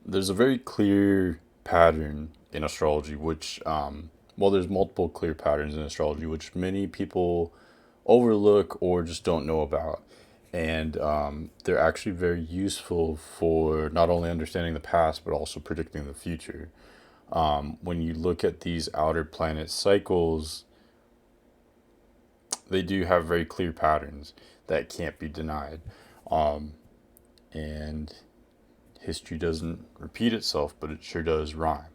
there's a very clear pattern in astrology, which, well, there's multiple clear patterns in astrology, which many people overlook or just don't know about. And they're actually very useful for not only understanding the past, but also predicting the future. When you look at these outer planet cycles, they do have very clear patterns that can't be denied. Um, and history doesn't repeat itself, but it sure does rhyme.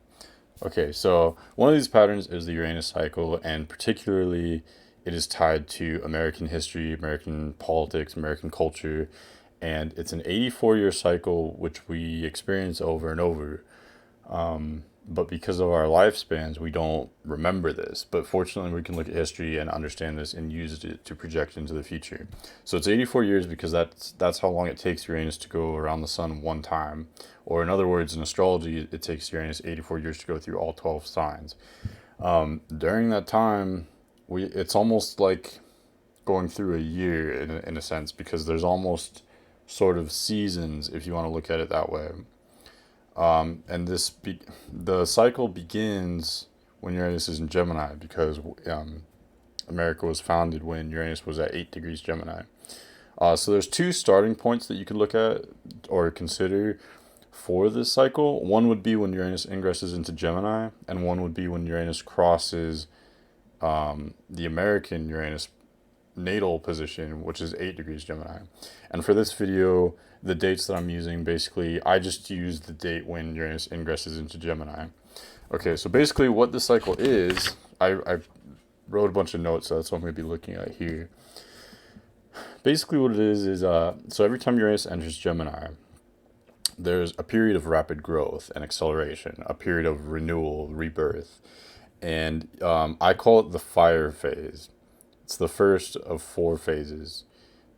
Okay, so one of these patterns is the Uranus cycle, and particularly it is tied to American history, American politics, American culture, and it's an 84-year cycle which we experience over and over. But because of our lifespans, we don't remember this. But fortunately, we can look at history and understand this and use it to project into the future. So it's 84 years because that's how long it takes Uranus to go around the sun one time. Or in other words, in astrology, it takes Uranus 84 years to go through all 12 signs. During that time, it's almost like going through a year in a sense because there's almost sort of seasons if you want to look at it that way. And the cycle begins when Uranus is in Gemini because America was founded when Uranus was at 8 degrees Gemini. So there's two starting points that you could look at or consider for this cycle. One would be when Uranus ingresses into Gemini, and one would be when Uranus crosses the American Uranus natal position, which is 8 degrees Gemini. And for this video, the dates that I'm using, basically, I just use the date when Uranus ingresses into Gemini. Okay, so basically what this cycle is, I wrote a bunch of notes, so that's what I'm going to be looking at here. Basically what it is so every time Uranus enters Gemini, there's a period of rapid growth and acceleration, a period of renewal, rebirth. And I call it the fire phase. It's the first of four phases.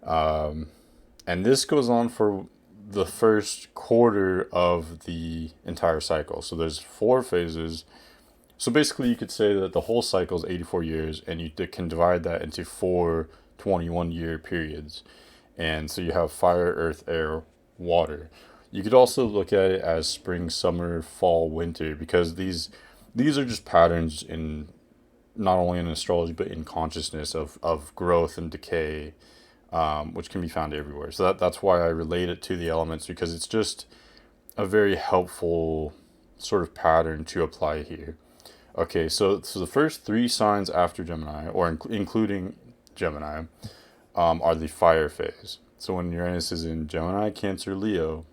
And this goes on for the first quarter of the entire cycle. So there's four phases. So basically, you could say that the whole cycle is 84 years, and you can divide that into four 21-year periods. And so you have fire, earth, air, water. You could also look at it as spring, summer, fall, winter, because these are just patterns in not only in astrology but in consciousness of growth and decay, which can be found everywhere. So that's why I relate it to the elements because it's just a very helpful sort of pattern to apply here. Okay, so the first three signs after Gemini, or including Gemini, are the fire phase. So when Uranus is in Gemini, Cancer, Leo,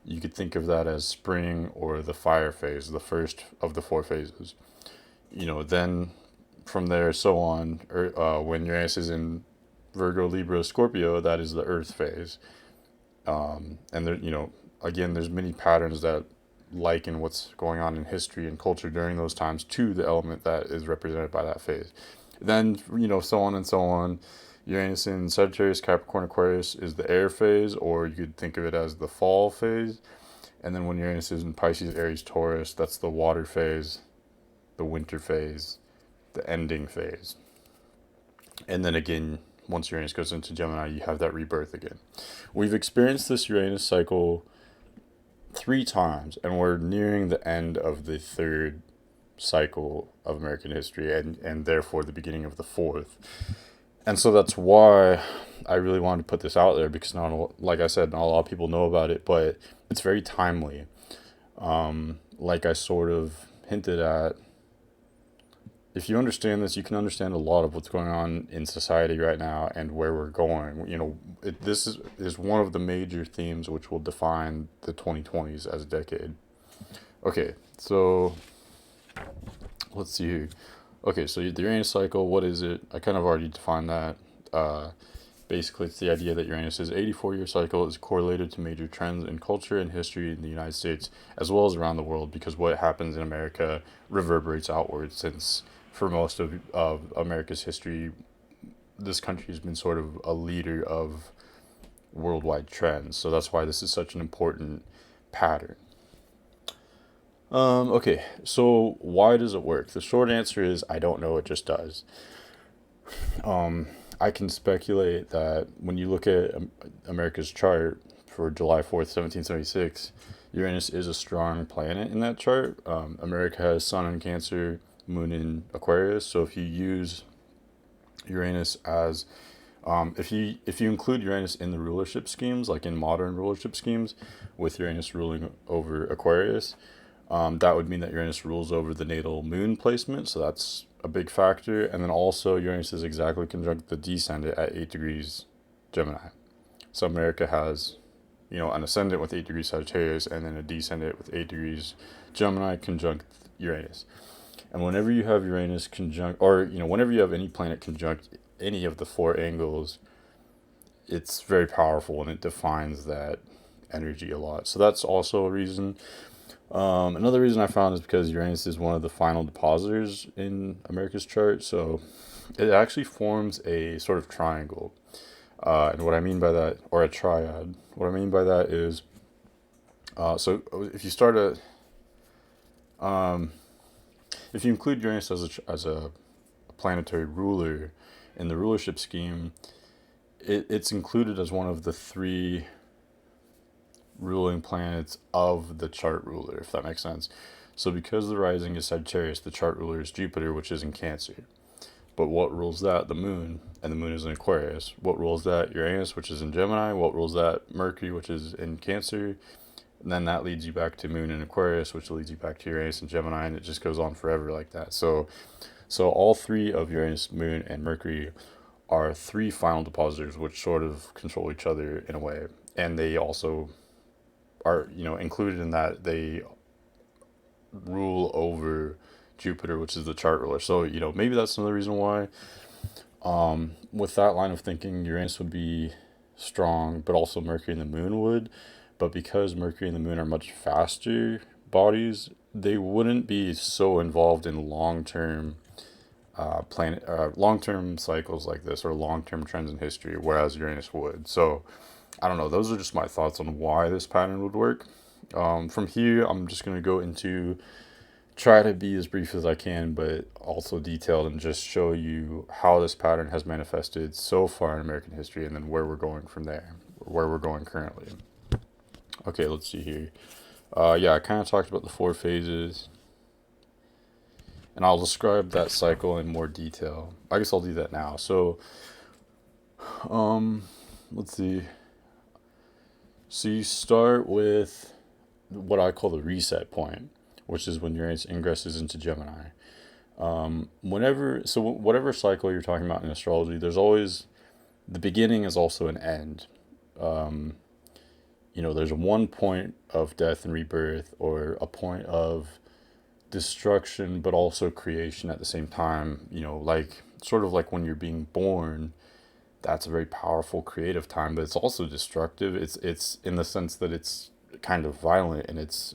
you could think of that as spring or the fire phase, the first of the four phases. Then from there, so on, when Uranus is in Virgo, Libra, Scorpio, that is the earth phase. And there, again, there's many patterns that liken what's going on in history and culture during those times to the element that is represented by that phase. Then, so on and so on. Uranus in Sagittarius, Capricorn, Aquarius is the air phase, or you could think of it as the fall phase. And then when Uranus is in Pisces, Aries, Taurus, that's the water phase, the winter phase, the ending phase. And then again, once Uranus goes into Gemini, you have that rebirth again. We've experienced this Uranus cycle three times, and we're nearing the end of the third cycle of American history, and therefore the beginning of the fourth. And so that's why I really wanted to put this out there, because like I said, not a lot of people know about it, but it's very timely. Like I sort of hinted at, if you understand this, you can understand a lot of what's going on in society right now and where we're going. This is one of the major themes which will define the 2020s as a decade. Okay, so let's see here. Okay, so the Uranus cycle, what is it? I kind of already defined that. Basically, it's the idea that Uranus's 84-year cycle is correlated to major trends in culture and history in the United States, as well as around the world, because what happens in America reverberates outwards, since for most of America's history, this country has been sort of a leader of worldwide trends. So that's why this is such an important pattern. Okay, so why does it work? The short answer is I don't know, it just does. I can speculate that when you look at America's chart for July 4th, 1776, Uranus is a strong planet in that chart. America has Sun in Cancer, Moon in Aquarius. So if you use Uranus as if you include Uranus in the rulership schemes, like in modern rulership schemes, with Uranus ruling over Aquarius, that would mean that Uranus rules over the natal moon placement. So that's a big factor. And then also Uranus is exactly conjunct the descendant at 8 degrees Gemini. So America has, an ascendant with 8 degrees Sagittarius and then a descendant with 8 degrees Gemini conjunct Uranus. And whenever you have Uranus conjunct, or, whenever you have any planet conjunct any of the 4 angles, it's very powerful and it defines that energy a lot. So that's also a reason. Another reason I found is because Uranus is one of the final depositors in America's chart. So it actually forms a sort of triangle. And what I mean by that, or a triad, what I mean by that is, so if you start if you include Uranus as a planetary ruler in the rulership scheme, it's included as one of the 3 ruling planets of the chart ruler, if that makes sense. So because the rising is Sagittarius, the chart ruler is Jupiter, which is in Cancer. But what rules that? The moon, and the moon is in Aquarius. What rules that? Uranus, which is in Gemini. What rules that? Mercury, which is in Cancer. And then that leads you back to moon in Aquarius, which leads you back to Uranus and Gemini, and it just goes on forever like that. So all 3 of Uranus, moon, and Mercury are 3 final depositors, which sort of control each other in a way. And they also are, included in that. They rule over Jupiter, which is the chart ruler. So, maybe that's another reason why, with that line of thinking, Uranus would be strong, but also Mercury and the moon would. But because Mercury and the moon are much faster bodies, they wouldn't be so involved in long-term long-term cycles like this, or long-term trends in history, whereas Uranus would. So I don't know. Those are just my thoughts on why this pattern would work. From here, I'm just going to go into, try to be as brief as I can, but also detailed, and just show you how this pattern has manifested so far in American history, and then where we're going from there, where we're going currently. Okay, let's see here. I kind of talked about the 4 phases, and I'll describe that cycle in more detail. I guess I'll do that now. So, let's see. So you start with what I call the reset point, which is when Uranus ingresses into Gemini. Whatever cycle you're talking about in astrology, there's always, the beginning is also an end. There's one point of death and rebirth, or a point of destruction, but also creation at the same time. Sort of like when you're being born, that's a very powerful creative time, but it's also destructive. It's in the sense that it's kind of violent, and it's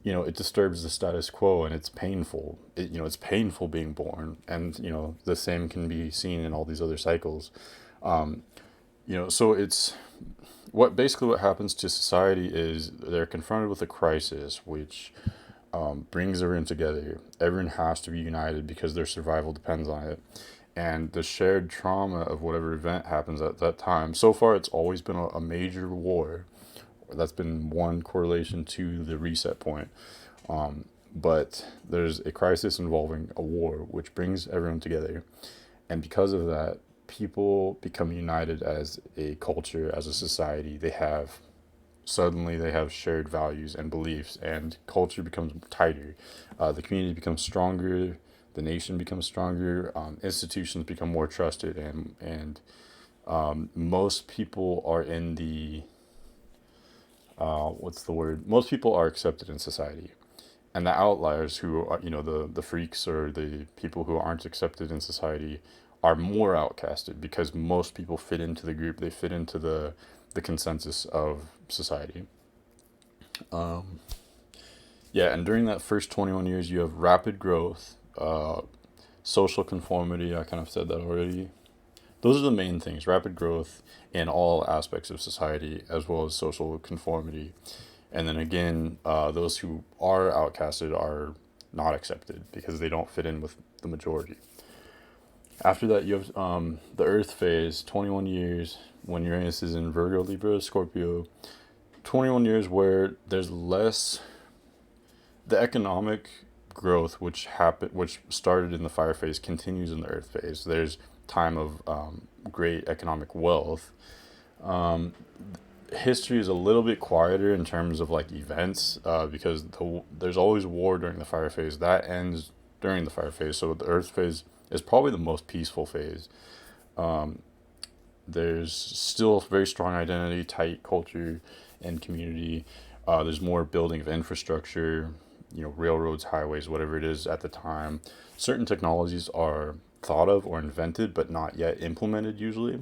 it disturbs the status quo, and it's painful. It's painful being born, and the same can be seen in all these other cycles. So it's what happens to society is they're confronted with a crisis, which brings everyone together. Everyone has to be united because their survival depends on it. And the shared trauma of whatever event happens at that time. So far, it's always been a major war. That's been one correlation to the reset point. But there's a crisis involving a war, which brings everyone together. And because of that, people become united as a culture, as a society. They have shared values and beliefs, and culture becomes tighter. The community becomes stronger. The nation becomes stronger. Institutions become more trusted, and most people are in the most people are accepted in society. And the outliers, who are, the freaks, or the people who aren't accepted in society, are more outcasted, because most people fit into the group. They fit into the consensus of society. And during that first 21 years, you have rapid growth, social conformity. I kind of said that already. Those are the main things: rapid growth in all aspects of society, as well as social conformity. And then again, those who are outcasted are not accepted because they don't fit in with the majority. After that, you have the Earth phase, 21 years when Uranus is in Virgo, Libra, Scorpio. 21 years where there's less the economic growth which started in the fire phase continues in the earth phase. There's time of great economic wealth. um, History is a little bit quieter in terms of like events, because there's always war during the fire phase that ends during the fire phase, so the earth phase is probably the most peaceful phase. um, there's still very strong identity, tight culture and community. There's more building of infrastructure, railroads, highways, whatever it is at the time. Certain technologies are thought of or invented, but not yet implemented usually.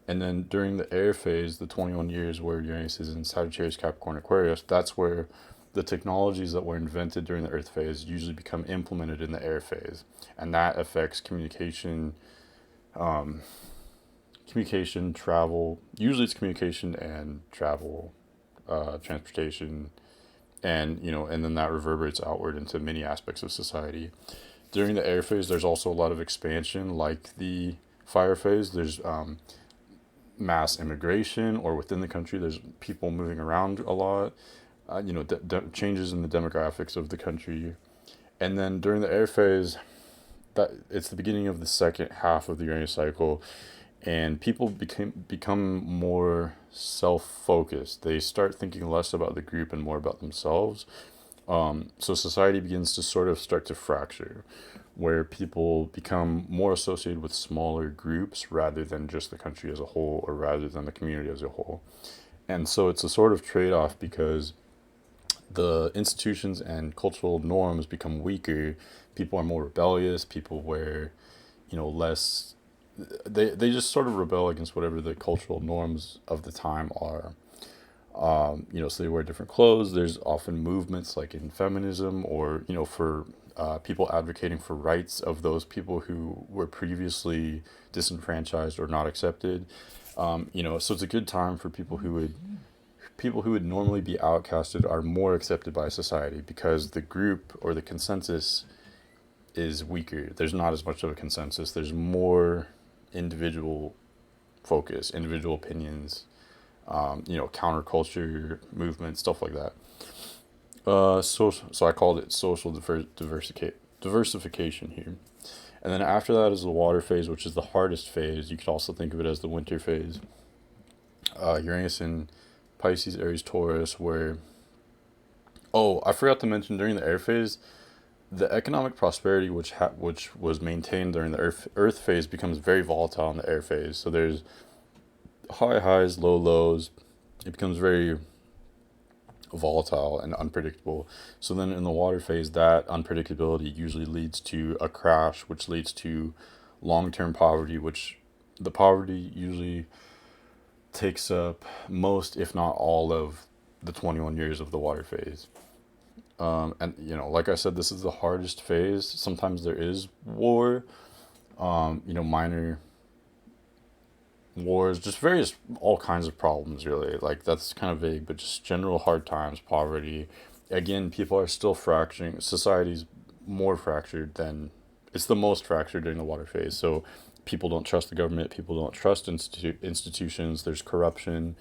And then during the air phase, the 21 years where Uranus is in Sagittarius, Capricorn, Aquarius, that's where the technologies that were invented during the earth phase usually become implemented in the air phase. And that affects communication, um, travel. Usually it's communication and travel, transportation, and then that reverberates outward into many aspects of society. During the air phase, there's also a lot of expansion, like the fire phase. There's mass immigration, or within the country, there's people moving around a lot. Changes in the demographics of the country. And then during the air phase, that it's the beginning of the second half of the Uranus cycle, and people become more self-focused. They start thinking less about the group and more about themselves. So society begins to sort of start to fracture, where people become more associated with smaller groups rather than just the country as a whole, or rather than the community as a whole. And so it's a sort of trade-off, because the institutions and cultural norms become weaker. People are more rebellious. People wear, less. They just sort of rebel against whatever the cultural norms of the time are. So they wear different clothes. There's often movements like in feminism, or for people advocating for rights of those people who were previously disenfranchised or not accepted. So it's a good time for people who would normally be outcasted are more accepted by society, because the group or the consensus is weaker. There's not as much of a consensus. There's more individual focus, individual opinions, counterculture movement, stuff like that. So I called it social diversification here. And then after that is the water phase, which is the hardest phase. You could also think of it as the winter phase. Uranus in Pisces, Aries, Taurus, where, oh, I forgot to mention during the air phase, the economic prosperity which was maintained during the earth phase becomes very volatile in the air phase. So there's high highs, low lows. It becomes very volatile and unpredictable. So then in the water phase, that unpredictability usually leads to a crash, which leads to long-term poverty, which the poverty usually takes up most, if not all, of the 21 years of the water phase. And like I said, this is the hardest phase. Sometimes there is war, minor wars, just all kinds of problems, really. Like, that's kind of vague, but just general hard times, poverty. Again, people are still fracturing. Society's more fractured than, it's the most fractured during the water phase. So people don't trust the government. People don't trust institutions. There's corruption.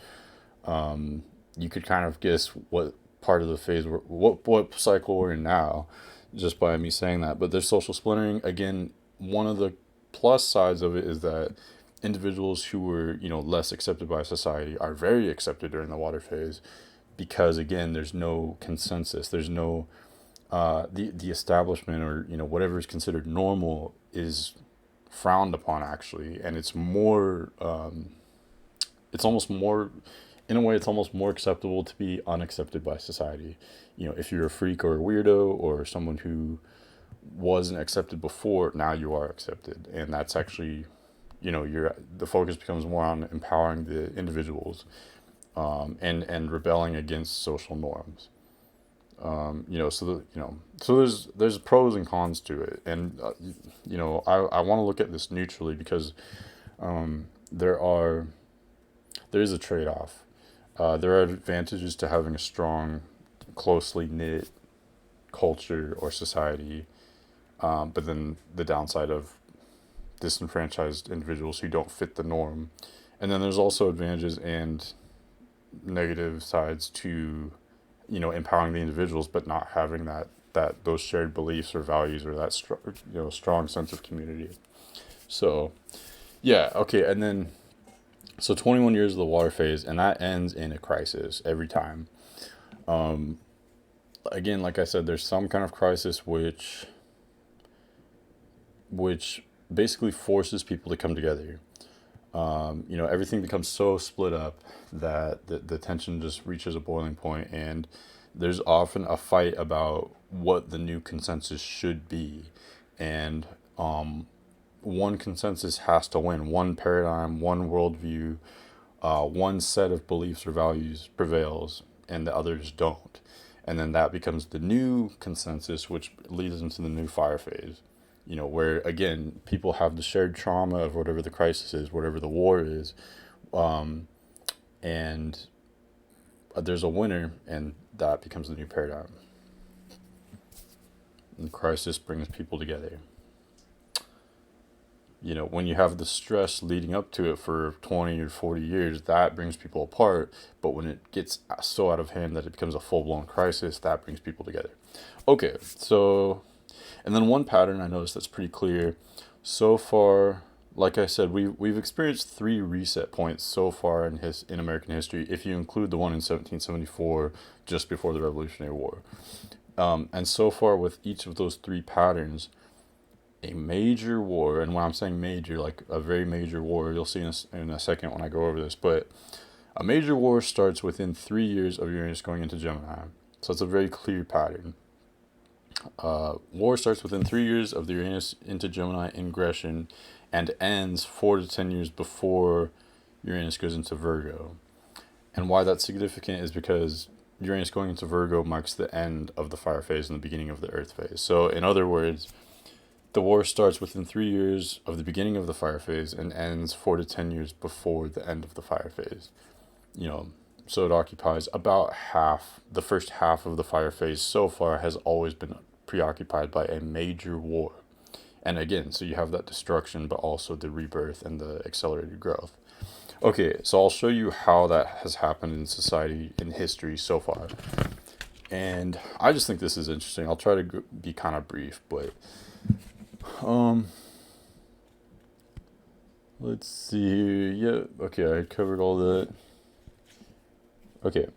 You could kind of guess what part of the phase, what cycle we're in now, just by me saying that. But there's social splintering. Again, one of the plus sides of it is that individuals who were, less accepted by society are very accepted during the water phase, because again, there's no consensus. There's no the establishment, or whatever is considered normal is frowned upon, actually, and it's almost more, in a way, it's almost more acceptable to be unaccepted by society. If you're a freak or a weirdo or someone who wasn't accepted before, now you are accepted, and that's actually, the focus becomes more on empowering the individuals, and rebelling against social norms. So there's pros and cons to it, and I want to look at this neutrally, because there is a trade-off. There are advantages to having a strong, closely knit culture or society, but then the downside of disenfranchised individuals who don't fit the norm. And then there's also advantages and negative sides to, empowering the individuals, but not having those shared beliefs or values, or that strong sense of community. So yeah, okay, and then so 21 years of the water phase, and that ends in a crisis every time. Again, like I said, there's some kind of crisis which basically forces people to come together. Everything becomes so split up that the tension just reaches a boiling point, and there's often a fight about what the new consensus should be. And one consensus has to win. One paradigm, one worldview, one set of beliefs or values prevails, and the others don't. And then that becomes the new consensus, which leads into the new fire phase. Where again, people have the shared trauma of whatever the crisis is, whatever the war is, and there's a winner, and that becomes the new paradigm. And crisis brings people together. When you have the stress leading up to it for 20 or 40 years, that brings people apart. But when it gets so out of hand that it becomes a full-blown crisis, that brings people together. Okay, so, and then one pattern I noticed that's pretty clear so far. Like I said, we've experienced 3 reset points so far in American history, if you include the one in 1774, just before the Revolutionary War. And so far with each of those 3 patterns, a major war, and when I'm saying major, like a very major war, you'll see in a second when I go over this, but a major war starts within 3 years of Uranus going into Gemini. So it's a very clear pattern. War starts within 3 years of the Uranus into Gemini ingression and ends 4 to 10 years before Uranus goes into Virgo. And why that's significant is because Uranus going into Virgo marks the end of the fire phase and the beginning of the earth phase. So in other words, the war starts within 3 years of the beginning of the fire phase and ends 4 to 10 years before the end of the fire phase. So it occupies about half. The first half of the fire phase so far has always been preoccupied by a major war. And again, so you have that destruction, but also the rebirth and the accelerated growth. Okay, so I'll show you how that has happened in society, in history so far. And I just think this is interesting. I'll try to be kind of brief, but let's see here. Yeah, okay, I covered all that. Okay,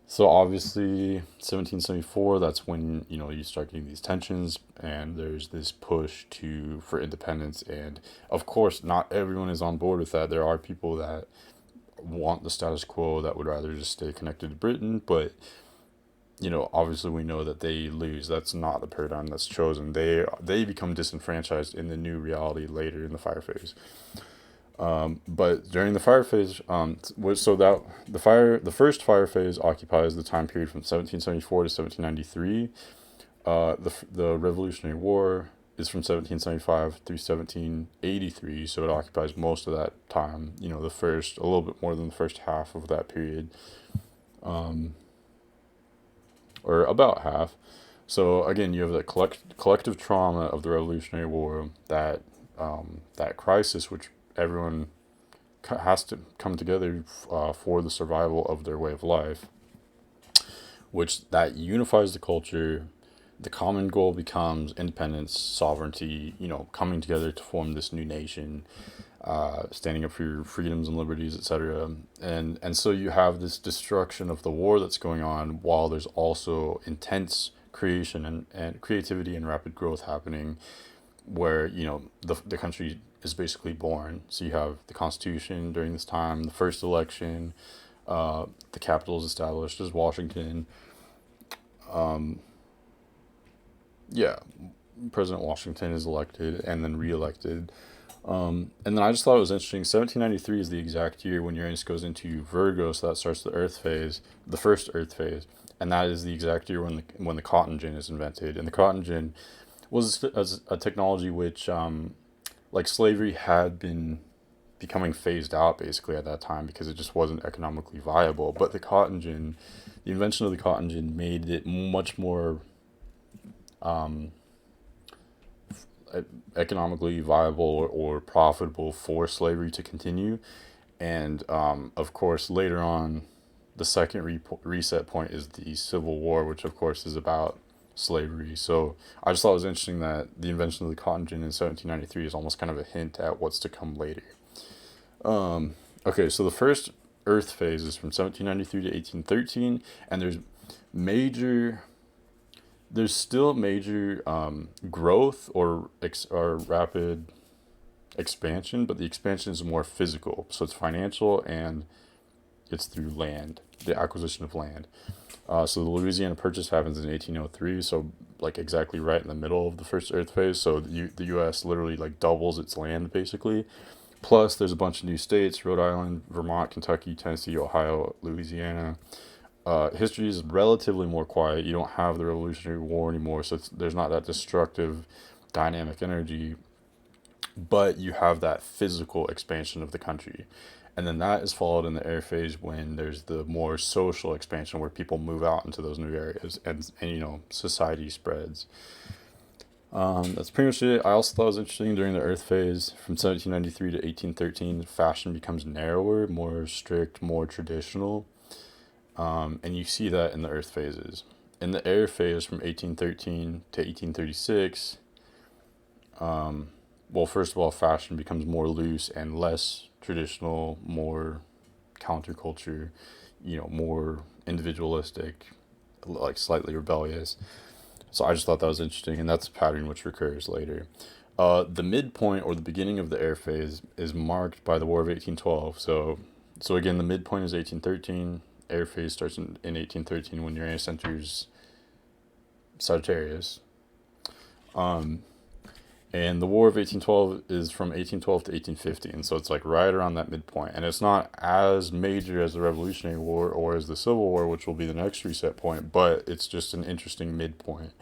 so obviously 1774, that's when you start getting these tensions, and there's this push for independence. And of course, not everyone is on board with that. There are people that want the status quo, that would rather just stay connected to Britain, but obviously we know that they lose. That's not the paradigm that's chosen. They become disenfranchised in the new reality later in the fire phase. But during the fire phase, so that the first fire phase occupies the time period from 1774 to 1793. The Revolutionary War is from 1775 through 1783, so it occupies most of that time. A little bit more than the first half of that period. Or about half. So again, you have the collective trauma of the Revolutionary War, that crisis, which everyone has to come together for the survival of their way of life, which that unifies the culture. The common goal becomes independence, sovereignty, coming together to form this new nation, standing up for your freedoms and liberties, etc. And so you have this destruction of the war that's going on, while there's also intense creation and creativity and rapid growth happening, where the country is basically born. So you have the Constitution during this time, the first election, the capital is established as Washington. President Washington is elected and then re-elected. And then I just thought it was interesting. 1793 is the exact year when Uranus goes into Virgo, so that starts the Earth phase, the first Earth phase, and that is the exact year when the cotton gin is invented. And the cotton gin was a technology which, like slavery, had been becoming phased out basically at that time because it just wasn't economically viable. But the invention of the cotton gin made it much more economically viable or profitable for slavery to continue. And of course, later on, the second reset point is the Civil War, which of course is about slavery. So I just thought it was interesting that the invention of the cotton gin in 1793 is almost kind of a hint at what's to come later. Okay, so the first Earth phase is from 1793 to 1813, and major there's still major growth or rapid expansion, but the expansion is more physical. So it's financial and it's through land, the acquisition of land. So the Louisiana Purchase happens in 1803, so like exactly right in the middle of the first Earth phase. So the U.S. literally like doubles its land basically. Plus, there's a bunch of new states: Rhode Island, Vermont, Kentucky, Tennessee, Ohio, Louisiana. History is relatively more quiet. You don't have the Revolutionary War anymore, so there's not that destructive dynamic energy, but you have that physical expansion of the country. And then that is followed in the air phase when there's the more social expansion where people move out into those new areas and you know, society spreads. That's pretty much it. I also thought it was interesting during the Earth phase from 1793 to 1813, fashion becomes narrower, more strict, more traditional. And you see that in the Earth phases. In the air phase from 1813 to 1836, well, first of all, fashion becomes more loose and less traditional, more counterculture, you know, more individualistic, like slightly rebellious. So I just thought that was interesting, and that's a pattern which recurs later. The midpoint or the beginning of the air phase is marked by the War of 1812. So again, the midpoint is 1813. Air phase starts in 1813 when Uranus enters Sagittarius. And the War of 1812 is from 1812 to 1815, so it's like right around that midpoint. And it's not as major as the Revolutionary War or as the Civil War, which will be the next reset point, but it's just an interesting midpoint.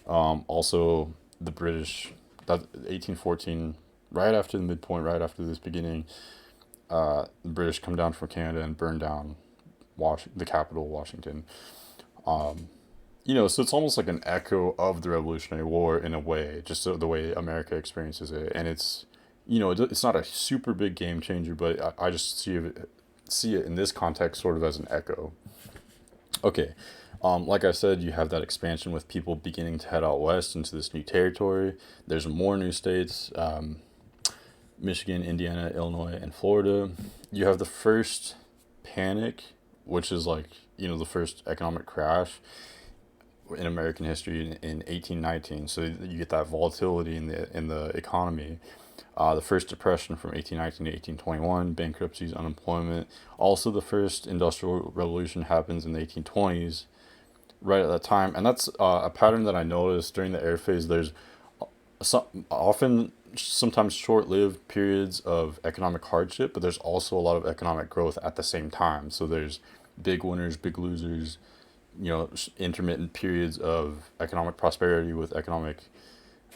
Also, the British, that 1814, right after the midpoint, right after this beginning, the British come down from Canada and burn down the capital, Washington. You know, so it's almost like an echo of the Revolutionary War in a way, just the way America experiences it. And it's, you know, it's not a super big game changer, but I just see it in this context sort of as an echo. Okay, like I said, you have that expansion with people beginning to head out west into this new territory. There's more new states, Michigan, Indiana, Illinois, and Florida. You have the first panic, which is like, you know, the first economic crash in American history in 1819. So you get that volatility in the economy. The first depression from 1819 to 1821, bankruptcies, unemployment. Also, the first industrial revolution happens in the 1820s, right at that time. And that's a pattern that I noticed during the air phase. There's sometimes short-lived periods of economic hardship, but there's also a lot of economic growth at the same time. So there's big winners, big losers, you know, intermittent periods of economic prosperity with economic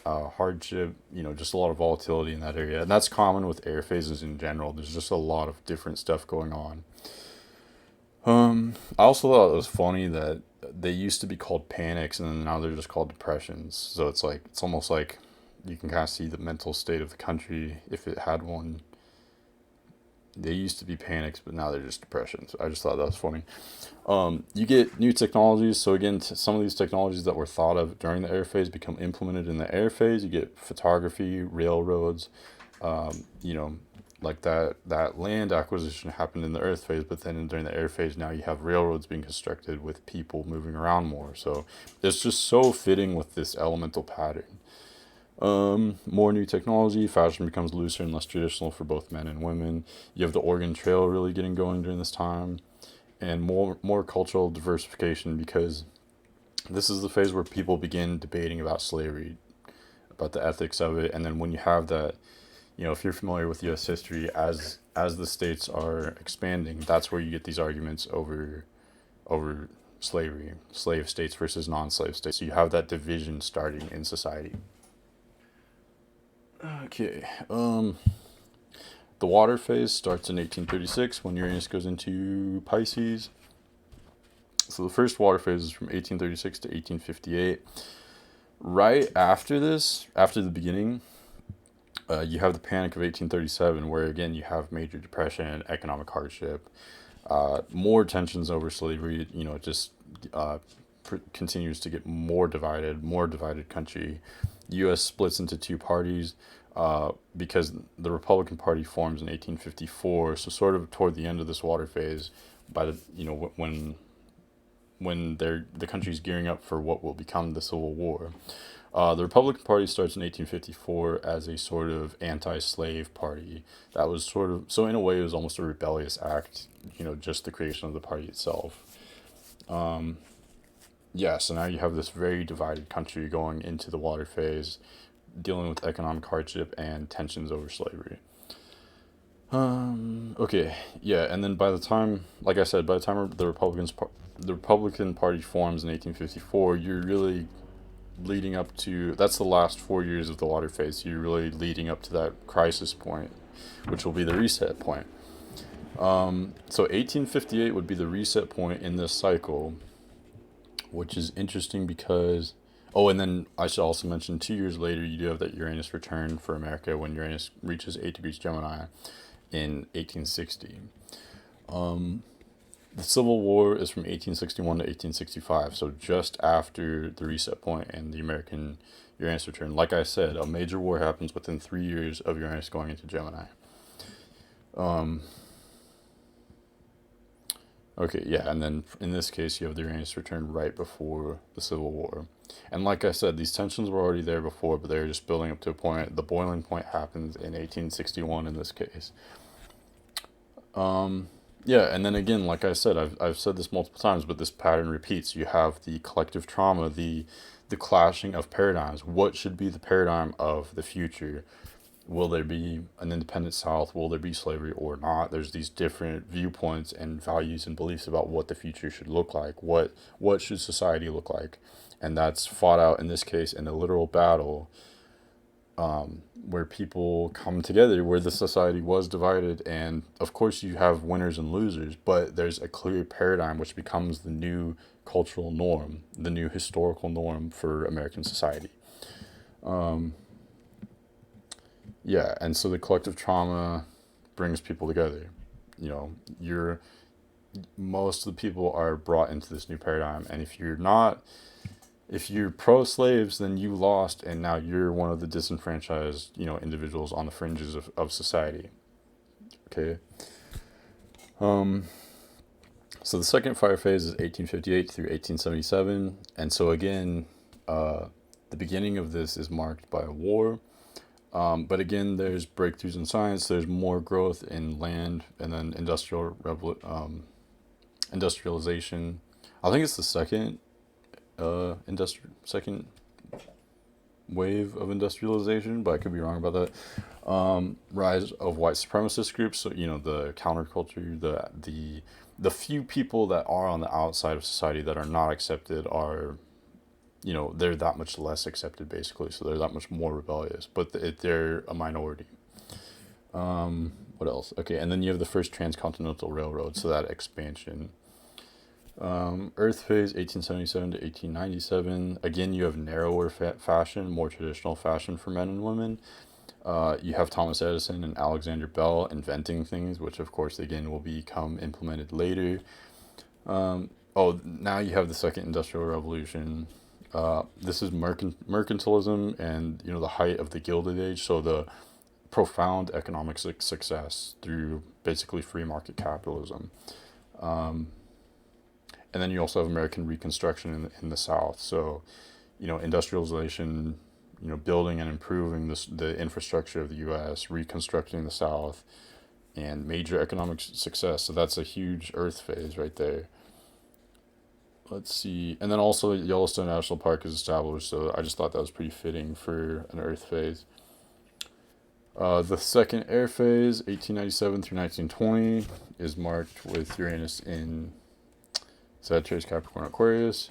hardship, you know, just a lot of volatility in that area. And that's common with air phases in general. There's just a lot of different stuff going on. I also thought it was funny that they used to be called panics and then now they're just called depressions. So it's like, it's almost like you can kind of see the mental state of the country if it had one. They used to be panics, but now they're just depressions. I just thought that was funny. You get new technologies. So again, some of these technologies that were thought of during the air phase become implemented in the air phase. You get photography, railroads, you know, like that land acquisition happened in the earth phase, but then during the air phase, now you have railroads being constructed with people moving around more. So it's just so fitting with this elemental pattern. More new technology, fashion becomes looser and less traditional for both men and women. You have the Oregon Trail really getting going during this time, and more cultural diversification, because this is the phase where people begin debating about slavery, about the ethics of it. And then when you have that, you know, if you're familiar with U.S. history, as the states are expanding, that's where you get these arguments over slavery, slave states versus non-slave states. So you have that division starting in society. Okay. The water phase starts in 1836 when Uranus goes into Pisces. So the first water phase is from 1836 to 1858. Right after this, after the beginning, you have the Panic of 1837, where again you have major depression, economic hardship, more tensions over slavery. It just uh, continues to get more divided country. The U.S. splits into two parties because the Republican Party forms in 1854. So sort of toward the end of this water phase, by the when the country's gearing up for what will become the Civil War. The Republican Party starts in 1854 as a sort of anti-slave party. That was sort of, so in a way it was almost a rebellious act, just the creation of the party itself. Yeah, so now you have this very divided country going into the water phase, dealing with economic hardship and tensions over slavery. Okay, yeah, and then by the time, like I said, by the time the Republican Party forms in 1854, you're really leading up to, that's the last 4 years of the water phase. So you're really leading up to that crisis point, which will be the reset point. So 1858 would be the reset point in this cycle, which is interesting because, oh, and then I should also mention 2 years later, you do have that Uranus return for America when Uranus reaches 8 degrees Gemini in 1860. The Civil War is from 1861 to 1865, so just after the reset point and the American Uranus return. Like I said, a major war happens within 3 years of Uranus going into Gemini. Okay, yeah, and then in this case, you have the Uranus return right before the Civil War. And like I said, these tensions were already there before, but they're just building up to a point. The boiling point happens in 1861 in this case. Yeah, and then again, like I said, I've said this multiple times, but this pattern repeats. You have the collective trauma, the clashing of paradigms. What should be the paradigm of the future? Will there be an independent South? Will there be slavery or not? There's these different viewpoints and values and beliefs about what the future should look like. What should society look like? And that's fought out in this case in a literal battle, where people come together, where the society was divided, and of course you have winners and losers, but there's a clear paradigm which becomes the new cultural norm, the new historical norm for American society. Yeah, and so the collective trauma brings people together. You know, you're most of the people are brought into this new paradigm, and if you're pro slaves, then you lost, and now you're one of the disenfranchised, individuals on the fringes of society. Okay. So the second fire phase is 1858 through 1877, and so again, the beginning of this is marked by a war. But again, there's breakthroughs in science. There's more growth in land, and then industrialization. I think it's the second wave of industrialization, but I could be wrong about that. Rise of white supremacist groups. So the counterculture, the few people that are on the outside of society that are not accepted are, they're that much less accepted basically. So they're that much more rebellious, but they're a minority. What else? Okay, and then you have the first Transcontinental Railroad. So that expansion. Earth phase 1877 to 1897. Again, you have narrower fashion, more traditional fashion for men and women. You have Thomas Edison and Alexander Bell inventing things, which of course again will become implemented later. Now you have the second industrial revolution. This is mercantilism and the height of the Gilded Age. So the profound economic success through basically free market capitalism. And then you also have American Reconstruction in the South. So, industrialization, building and improving the infrastructure of the U.S., reconstructing the South, and major economic success. So that's a huge Earth phase right there. Let's see. And then also Yellowstone National Park is established. So I just thought that was pretty fitting for an Earth phase. The second air phase, 1897 through 1920, is marked with Uranus in Sagittarius, Capricorn, Aquarius.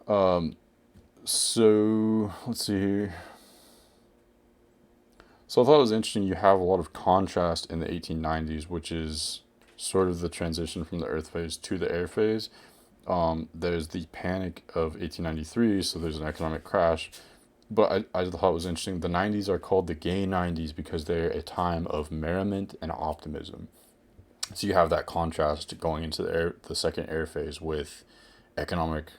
So let's see here. So I thought it was interesting. You have a lot of contrast in the 1890s, which is sort of the transition from the Earth phase to the air phase. There's the Panic of 1893, so there's an economic crash. But I thought it was interesting. The 90s are called the gay 90s because they're a time of merriment and optimism. So you have that contrast going into the second air phase with economic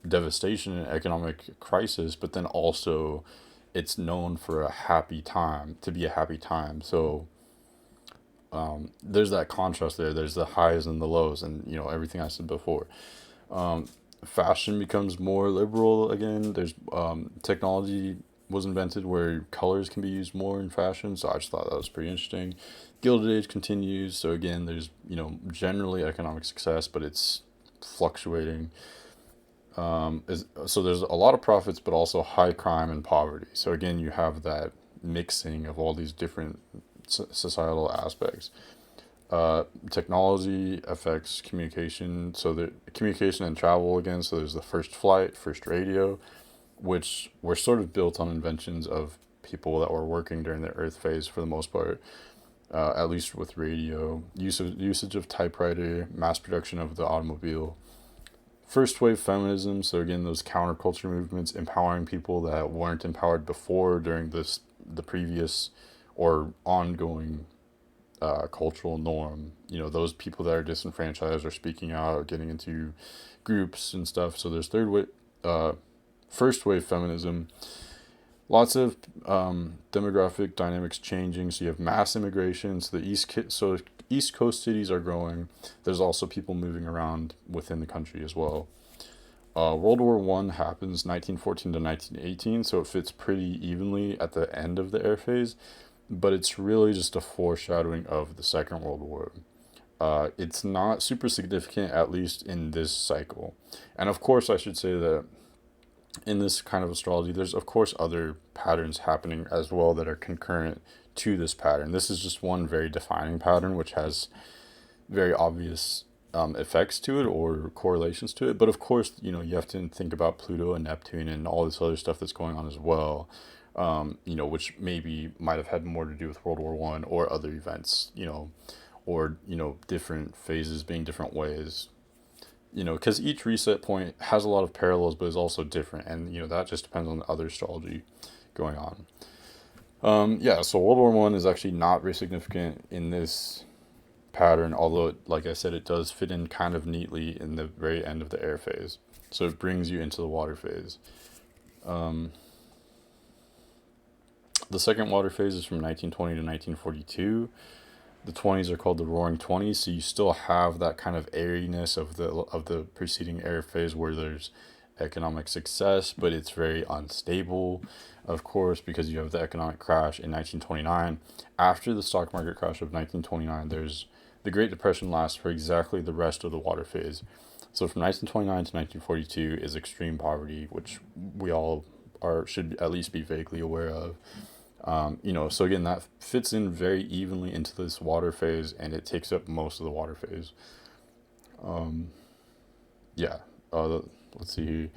devastation and economic crisis, but then also it's known for a happy time, to be a happy time. So there's that contrast there. There's the highs and the lows, and everything I said before. Um, Fashion becomes more liberal again. There's technology was invented where colors can be used more in fashion, so I just thought that was pretty interesting. Gilded Age continues, so again, there's generally economic success, but it's fluctuating. So there's a lot of profits, but also high crime and poverty. So again, you have that mixing of all these different societal aspects. Technology affects communication. So the communication and travel again. So there's the first flight, first radio, which were sort of built on inventions of people that were working during the Earth phase for the most part. At least with radio, usage of typewriter, mass production of the automobile. First wave feminism, so again, those counterculture movements empowering people that weren't empowered before during the previous or ongoing cultural norm. Those people that are disenfranchised are speaking out, getting into groups and stuff. So there's first wave feminism. Lots of demographic dynamics changing. So you have mass immigration. So East Coast cities are growing. There's also people moving around within the country as well. World War One happens 1914 to 1918, so it fits pretty evenly at the end of the air phase, but it's really just a foreshadowing of the Second World War. It's not super significant, at least in this cycle. And of course, I should say that in this kind of astrology, there's of course other patterns happening as well that are concurrent to this pattern. This is just one very defining pattern, which has very obvious effects to it or correlations to it. But of course, you have to think about Pluto and Neptune and all this other stuff that's going on as well. Which maybe might have had more to do with World War One or other events. Or different phases being different ways. Because each reset point has a lot of parallels, but is also different, and that just depends on the other astrology going on. Yeah, so World War One is actually not very significant in this pattern, although, like I said, it does fit in kind of neatly in the very end of the air phase. So it brings you into the water phase. The second water phase is from 1920 to 1942. The 20s are called the Roaring 20s, so you still have that kind of airiness of the preceding air phase where there's economic success, but it's very unstable, of course, because you have the economic crash in 1929. After the stock market crash of 1929, there's the Great Depression lasts for exactly the rest of the water phase. So from 1929 to 1942 is extreme poverty, which we all should at least be vaguely aware of. So again, that fits in very evenly into this water phase, and it takes up most of the water phase. Yeah. Let's see.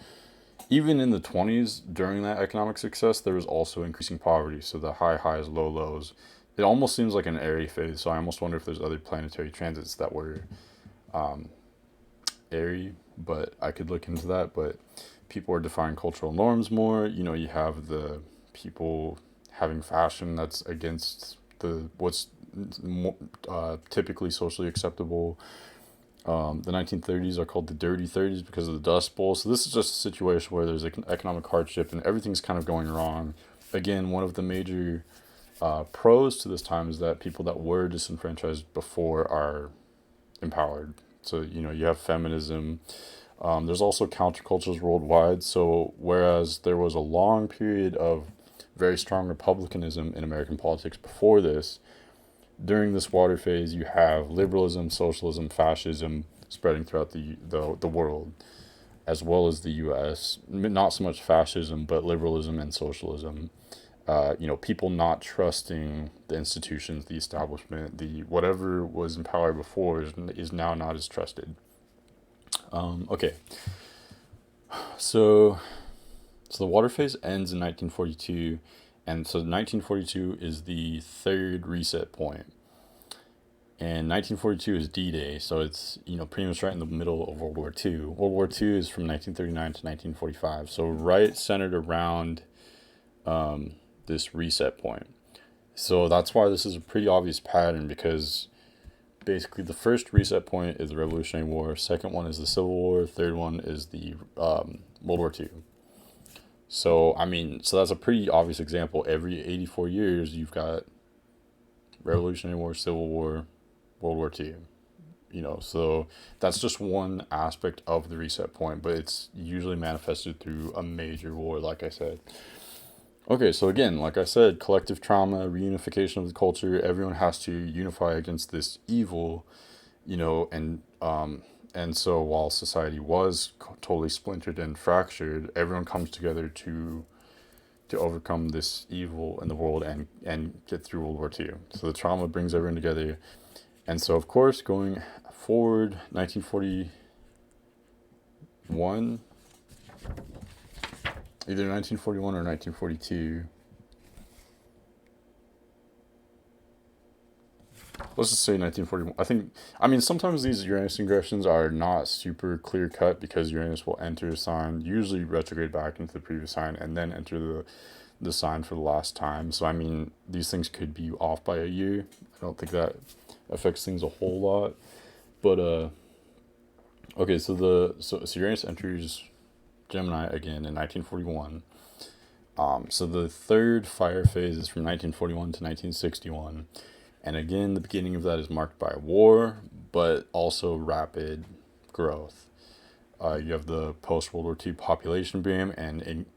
Even in the 20s, during that economic success, there was also increasing poverty. So the high highs, low lows. It almost seems like an airy phase. So I almost wonder if there's other planetary transits that were airy, but I could look into that. But people are defying cultural norms more. You have the people having fashion that's against what's typically socially acceptable. The 1930s are called the Dirty 30s because of the Dust Bowl. So this is just a situation where there's economic hardship and everything's kind of going wrong. Again, one of the major pros to this time is that people that were disenfranchised before are empowered. So, you have feminism. There's also countercultures worldwide. So whereas there was a long period of very strong republicanism in American politics before this, during this water phase, you have liberalism, socialism, fascism spreading throughout the world, as well as the U.S. Not so much fascism, but liberalism and socialism. People not trusting the institutions, the establishment, the whatever was in power before is now not as trusted. Okay. So the water phase ends in 1942, and so 1942 is the third reset point. And 1942 is D-Day, so it's, pretty much right in the middle of World War II. World War II is from 1939 to 1945, so right centered around this reset point. So that's why this is a pretty obvious pattern, because basically the first reset point is the Revolutionary War, second one is the Civil War, third one is the World War II. So, so that's a pretty obvious example. Every 84 years, you've got Revolutionary War, Civil War, World War II. So that's just one aspect of the reset point, but it's usually manifested through a major war, like I said. Okay, so again, like I said, collective trauma, reunification of the culture, everyone has to unify against this evil, and so while society was totally splintered and fractured, everyone comes together to overcome this evil in the world and get through World War II. So the trauma brings everyone together. And so, of course, going forward, 1941, either 1941 or 1942. Let's just say 1941. Sometimes these Uranus ingressions are not super clear cut, because Uranus will enter a sign, usually retrograde back into the previous sign, and then enter the sign for the last time. So, these things could be off by a year. I don't think that affects things a whole lot. But, okay, so Uranus enters Gemini again in 1941. So the third fire phase is from 1941 to 1961. And again, the beginning of that is marked by war, but also rapid growth. You have the post-World War II population boom and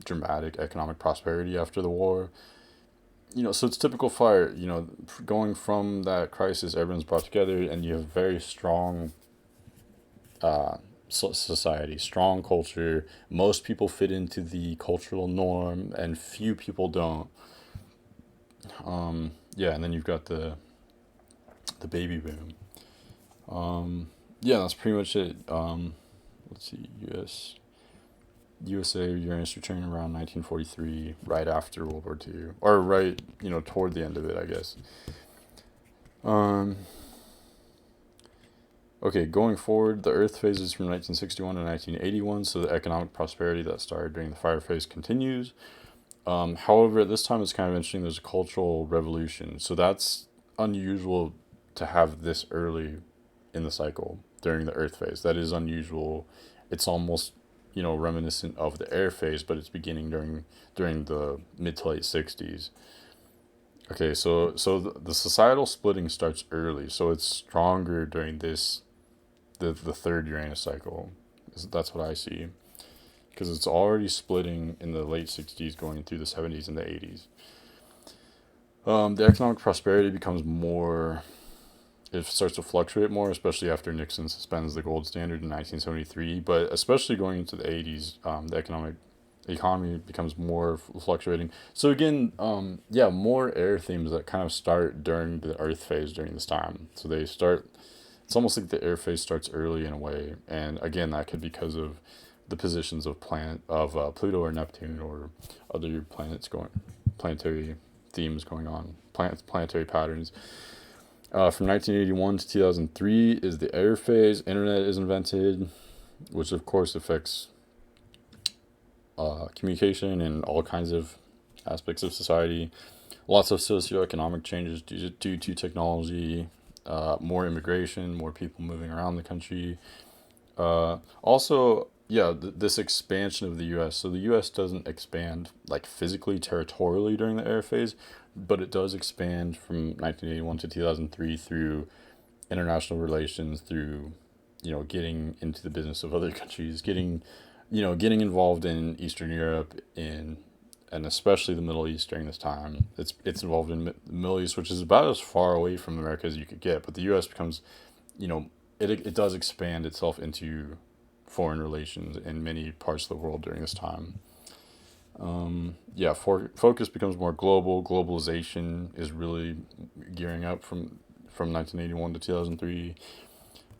dramatic economic prosperity after the war. So it's typical fire, going from that crisis, everyone's brought together, and you have very strong society, strong culture. Most people fit into the cultural norm, and few people don't. And then you've got the baby boom. That's pretty much it. Let's see, USA Uranus return around 1943, right after World War II, or right, toward the end of it, I guess. Okay, going forward, the Earth phases from 1961 to 1981, so the economic prosperity that started during the fire phase continues. However, at this time it's kind of interesting, there's a cultural revolution, so that's unusual to have this early in the cycle during the Earth phase. That is unusual. It's almost, reminiscent of the air phase, but it's beginning during the mid to late 60s. Okay, so the societal splitting starts early, so it's stronger during the third Uranus cycle. That's what I see, because it's already splitting in the late 60s, going through the 70s and the 80s. The economic prosperity becomes more, it starts to fluctuate more, especially after Nixon suspends the gold standard in 1973, but especially going into the 80s, the economy becomes more fluctuating. So again, more air themes that kind of start during the Earth phase during this time. So they start, it's almost like the air phase starts early in a way, and again, that could be because of the positions of Pluto or Neptune or other planetary themes going on, planetary patterns. From 1981 to 2003 is the air phase. Internet is invented, which of course affects communication and all kinds of aspects of society. Lots of socioeconomic changes due to technology, more immigration, more people moving around the country. This expansion of the U.S. So the U.S. doesn't expand like physically, territorially during the air phase, but it does expand from 1981 to 2003 through international relations, through, getting into the business of other countries, getting involved in Eastern Europe, and especially the Middle East during this time. It's involved in the Middle East, which is about as far away from America as you could get, but the U.S. becomes, it does expand itself into foreign relations in many parts of the world during this time. Focus becomes more global. Globalization is really gearing up from 1981 to 2003.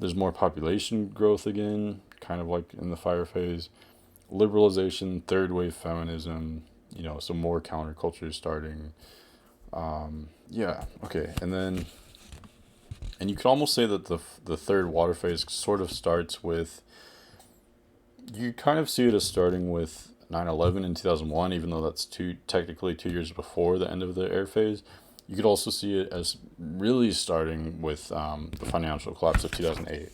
There's more population growth again, kind of like in the fire phase. Liberalization, third wave feminism, so more counterculture starting. And then And you could almost say that the third water phase sort of starts with, you kind of see it as starting with 9/11 in 2001, even though that's technically 2 years before the end of the air phase. You could also see it as really starting with the financial collapse of 2008.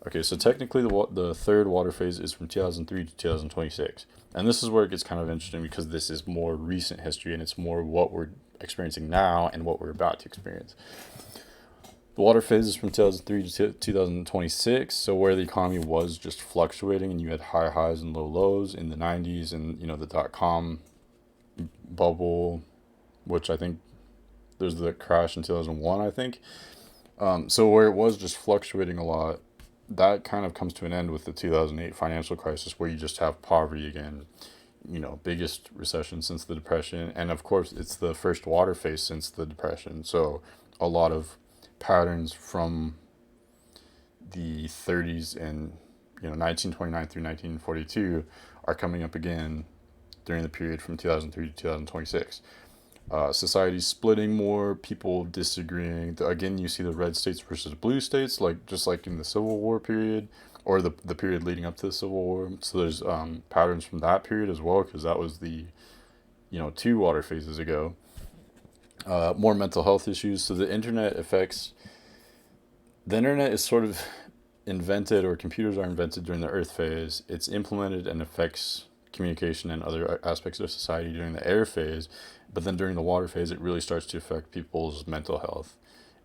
Okay, so technically the third water phase is from 2003 to 2026. And this is where it gets kind of interesting because this is more recent history and it's more what we're experiencing now and what we're about to experience. The water phase is from 2003 to 2026, so where the economy was just fluctuating and you had high highs and low lows in the 90s and, the dot-com bubble, which I think there's the crash in 2001, I think. So where it was just fluctuating a lot, that kind of comes to an end with the 2008 financial crisis, where you just have poverty again, biggest recession since the Depression. And of course, it's the first water phase since the Depression. So a lot of patterns from the 30s and 1929 through 1942 are coming up again during the period from 2003 to 2026. Society splitting more, people disagreeing. Again, you see the red states versus blue states, just like in the Civil War period, or the period leading up to the Civil War. So there's patterns from that period as well, because that was the 2 water phases ago. More mental health issues. So the internet is sort of invented, or computers are invented during the Earth phase. It's implemented and affects communication and other aspects of society during the air phase, but then during the water phase it really starts to affect people's mental health,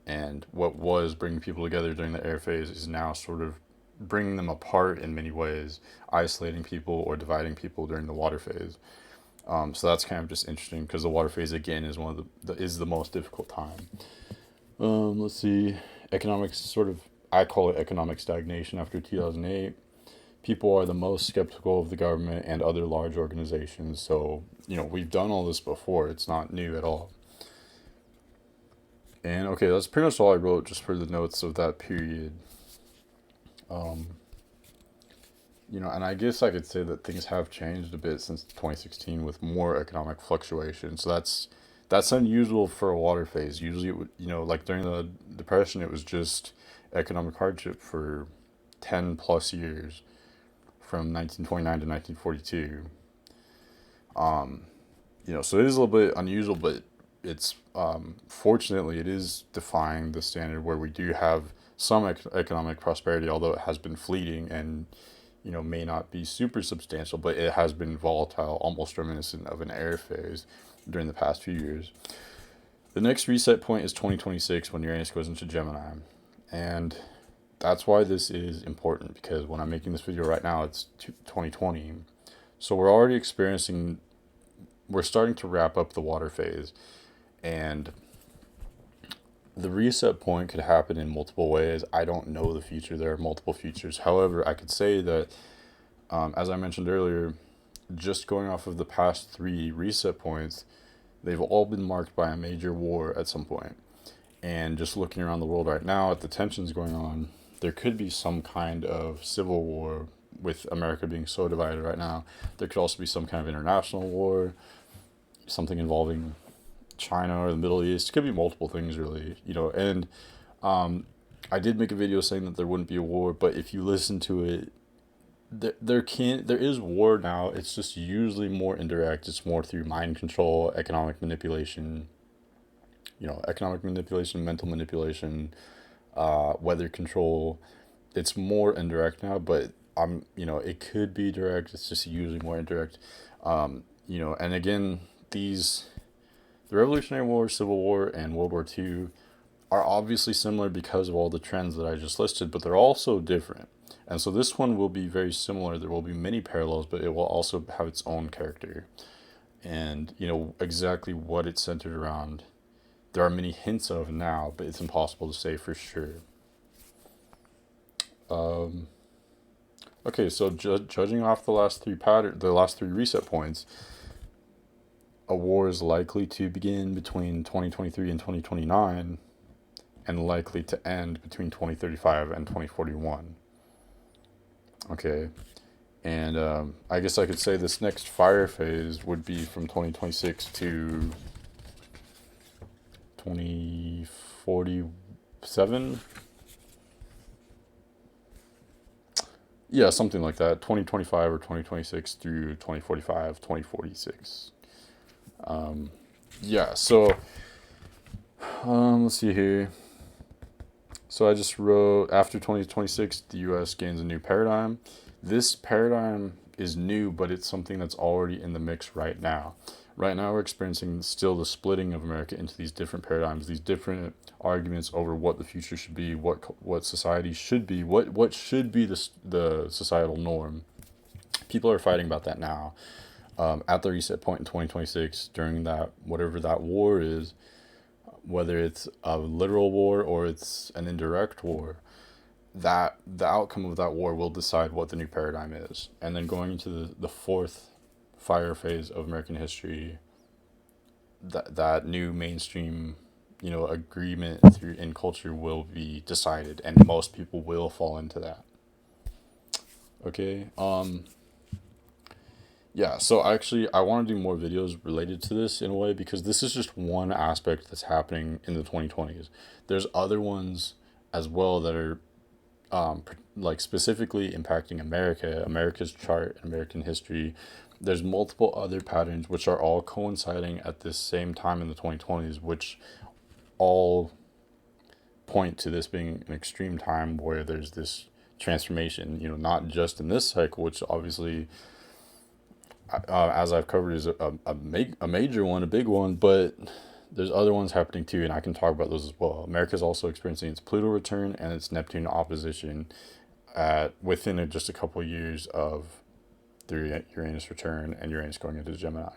and what was bringing people together during the air phase is now sort of bringing them apart in many ways, isolating people or dividing people during the water phase. So that's kind of just interesting because the water phase again is one of is the most difficult time. Let's see, economics sort of, I call it economic stagnation after 2008. People are the most skeptical of the government and other large organizations. So, we've done all this before. It's not new at all. And okay, that's pretty much all I wrote just for the notes of that period. And I guess I could say that things have changed a bit since 2016 with more economic fluctuation. So that's unusual for a water phase. Usually, it would, like during the Depression, it was just economic hardship for 10 plus years, from 1929 to 1942. So it is a little bit unusual, but it's fortunately it is defying the standard where we do have some economic prosperity, although it has been fleeting and may not be super substantial, but it has been volatile, almost reminiscent of an air phase during the past few years. The next reset point is 2026, when Uranus goes into Gemini, and that's why this is important, because when I'm making this video right now, it's 2020. So we're starting to wrap up the water phase, and the reset point could happen in multiple ways. I don't know the future. There are multiple futures. However, I could say that, as I mentioned earlier, just going off of the past 3 reset points, they've all been marked by a major war at some point. And just looking around the world right now at the tensions going on, there could be some kind of civil war, with America being so divided right now. There could also be some kind of international war, something involving China or the Middle East. It could be multiple things, really, and I did make a video saying that there wouldn't be a war, but if you listen to it, there is war now. It's just usually more indirect. It's more through mind control, economic manipulation, mental manipulation, weather control. It's more indirect now, but it could be direct. It's just usually more indirect. And again, the Revolutionary War, Civil War, and World War II are obviously similar because of all the trends that I just listed, but they're also different. And so this one will be very similar. There will be many parallels, but it will also have its own character. And, exactly what it's centered around, there are many hints of now, but it's impossible to say for sure. Okay, so judging off the last 3 reset points, a war is likely to begin between 2023 and 2029, and likely to end between 2035 and 2041. Okay, and I guess I could say this next fire phase would be from 2026 to 2040, 7. Yeah, something like that. 2025 or 2026 through 2045, 2046. Yeah, so let's see here. So I just wrote, after 2026, the US gains a new paradigm. This paradigm is new, but it's something that's already in the mix right now. Right now, we're experiencing still the splitting of America into these different paradigms, these different arguments over what the future should be, what society should be, what should be the societal norm. People are fighting about that now. At the reset point in 2026, during that, whatever that war is, whether it's a literal war or it's an indirect war, that the outcome of that war will decide what the new paradigm is. And then going into the fourth fire phase of American history, that new mainstream, agreement through in culture will be decided, and most people will fall into that. Okay. Yeah, so actually, I want to do more videos related to this in a way, because this is just one aspect that's happening in the 2020s. There's other ones as well that are like specifically impacting America's chart, American history. There's multiple other patterns which are all coinciding at this same time in the 2020s, which all point to this being an extreme time where there's this transformation, not just in this cycle, which obviously, as I've covered, is a major one, a big one, but there's other ones happening too, and I can talk about those as well. America's also experiencing its Pluto return and its Neptune opposition within just a couple of years of the Uranus return and Uranus going into Gemini.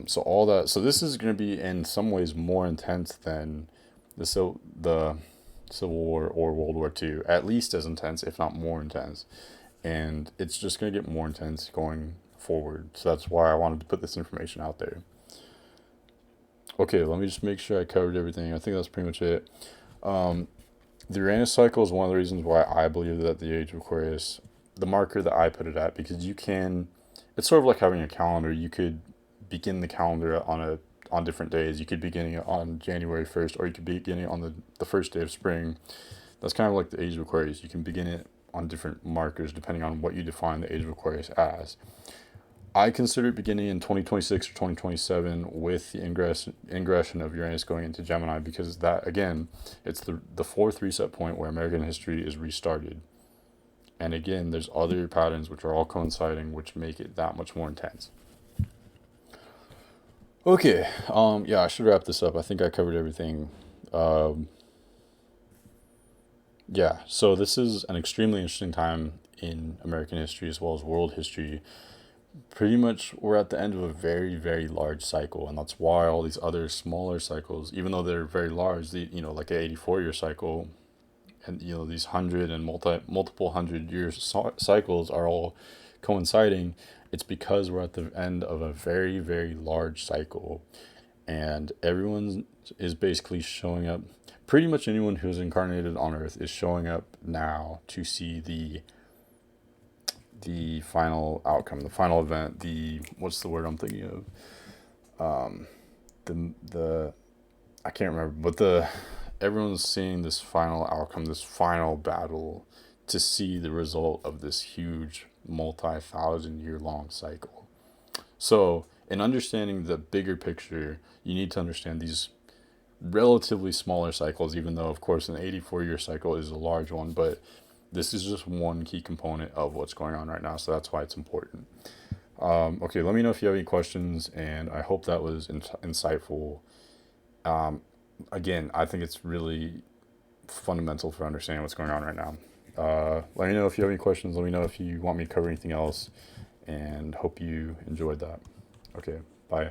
So all that. So this is going to be in some ways more intense than the Civil War or World War II. At least as intense, if not more intense. And it's just going to get more intense going forward. So that's why I wanted to put this information out there. Okay, let me just make sure I covered everything. I think that's pretty much it. The Uranus cycle is one of the reasons why I believe that the age of Aquarius, the marker that I put it at, because it's sort of like having a calendar. You could begin the calendar on different days. You could begin it on January 1st, or you could begin it on the first day of spring. That's kind of like the age of Aquarius. You can begin it on different markers depending on what you define the age of Aquarius as. I consider it beginning in 2026 or 2027 with the ingression of Uranus going into Gemini, because that, again, it's the fourth reset point where American history is restarted. And again, there's other patterns which are all coinciding, which make it that much more intense. Okay, yeah, I should wrap this up. I think I covered everything. Yeah, so this is an extremely interesting time in American history as well as world history. Pretty much we're at the end of a very, very large cycle, and that's why all these other smaller cycles, even though they're very large, like an 84-year cycle, and these 100 and multiple 100-year cycles are all coinciding. It's because we're at the end of a very, very large cycle, and everyone is basically showing up. Pretty much anyone who's incarnated on Earth is showing up now to see the final outcome, the final event, what's the word I'm thinking of? I can't remember, but everyone's seeing this final outcome, this final battle, to see the result of this huge multi-thousand-year-long cycle. So, in understanding the bigger picture, you need to understand these relatively smaller cycles, even though, of course, an 84-year cycle is a large one, but this is just one key component of what's going on right now, so that's why it's important. Okay, let me know if you have any questions, and I hope that was insightful. Again, I think it's really fundamental for understanding what's going on right now. Let me know if you have any questions. Let me know if you want me to cover anything else, and hope you enjoyed that. Okay, bye.